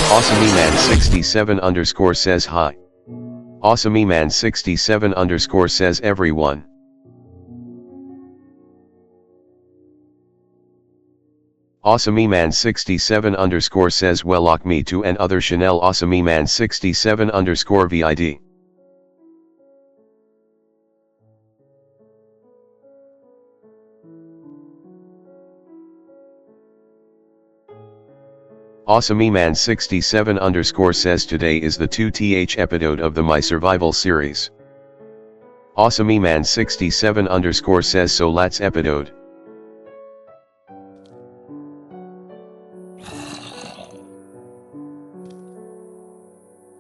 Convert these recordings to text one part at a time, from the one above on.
AwesomeMan67 underscore says hi. AwesomeMan67 underscore says everyone. AwesomeMan67 underscore says welocme to and other chanele. AwesomeMan67 underscore vid. AwesomeMan67 underscore says today is the 2th episode of the My Survival series. AwesomeMan67 underscore says so let's episode.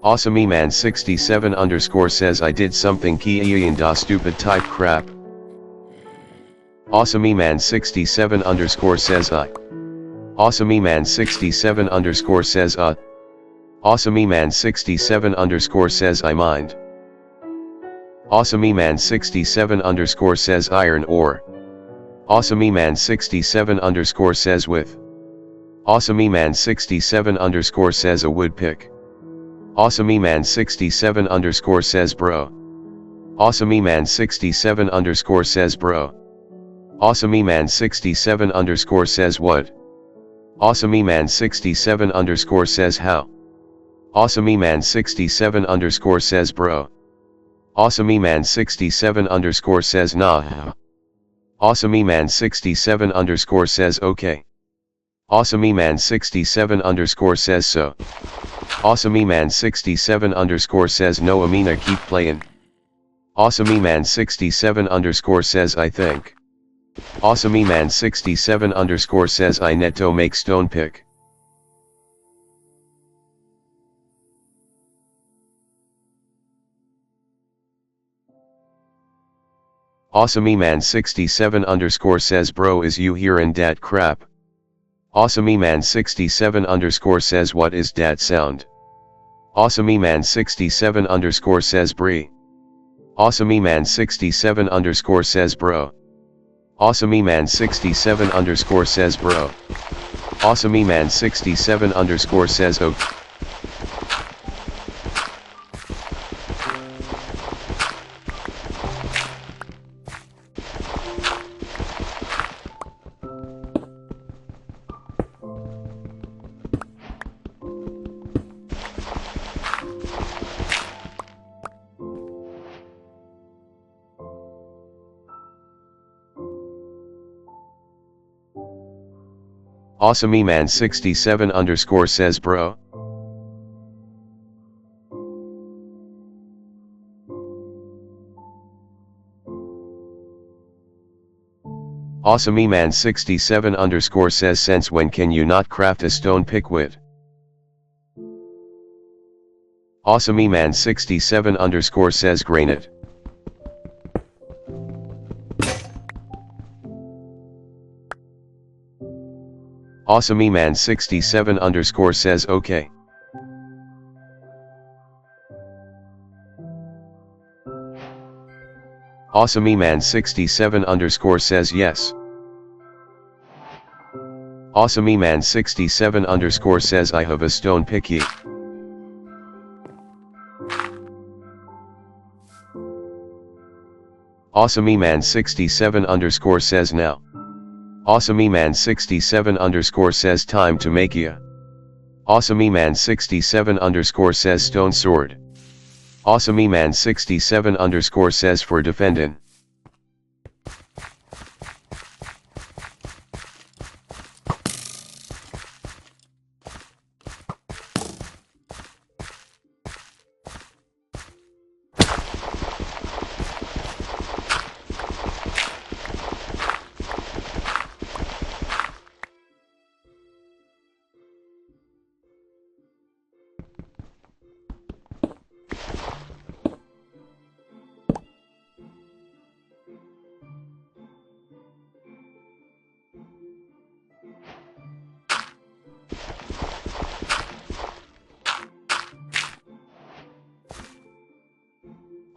AwesomeMan67 underscore says I did something key da stupid type crap. AwesomeMan67 underscore says I. AwesomeMan67 underscore says AwesomeMan67 underscore says I mind. AwesomeMan67 underscore says iron ore. AwesomeMan67 underscore says with. AwesomeMan67 underscore says a wood pick. AwesomeMan67 underscore says bro. AwesomeMan67 underscore says bro. AwesomeMan67 underscore says what? AwesomeMan67 underscore says how. AwesomeMan67 underscore says bro. AwesomeMan67 underscore says nah. AwesomeMan67 underscore says okay. AwesomeMan67 underscore says so. AwesomeMan67 underscore says no Amina keep playing. AwesomeMan67 underscore says I think. AwesomeMan67 underscore says I netto make stone pick. AwesomeMan67 underscore says bro is you hearin' dat crap? AwesomeMan67 underscore says what is dat sound? AwesomeMan67 underscore says bree. AwesomeMan67 underscore says bro. AwesomeMan67 underscore says bro. AwesomeMan67 underscore says ok. AwesomeMan67 underscore says bro. AwesomeMan67 underscore says since when can you not craft a stone pick with? AwesomeMan67 underscore says granite. AwesomeMan67 underscore says okay. AwesomeMan67 underscore says yes. AwesomeMan67 underscore says I have a stone picky. AwesomeMan67 underscore says now. AwesomeMan67 underscore says time to make ya. AwesomeMan67 underscore says stone sword. AwesomeMan67 underscore says for defendin'.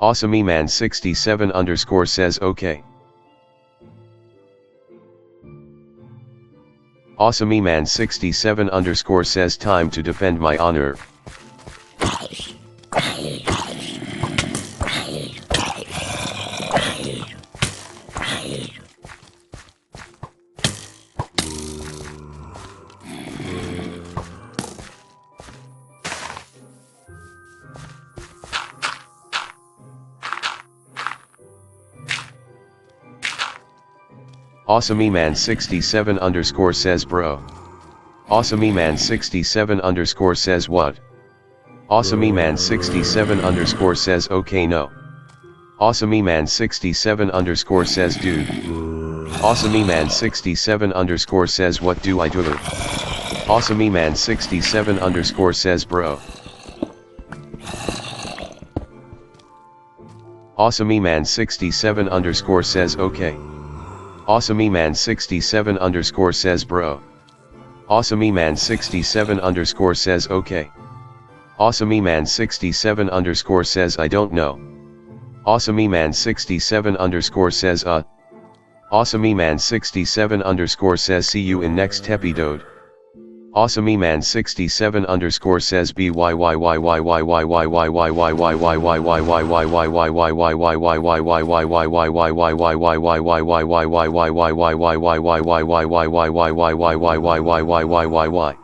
AwesomeMan67 underscore says okay. awesomeman67 underscore says time to defend my honor. awesomeman67 underscore says bro. awesomeman67 underscore says what? awesomeman67 underscore says okay no. awesomeman67 underscore says dude. awesomeman67 underscore says what do I do? awesomeman67 underscore says bro. awesomeman67 underscore says okay. awesomeman67 underscore says bro. awesomeman67 underscore says okay. awesomeman67 underscore says I don't know. awesomeman67 underscore says awesomeman67 underscore says see you in next episode. awesomeman67 underscore says byy.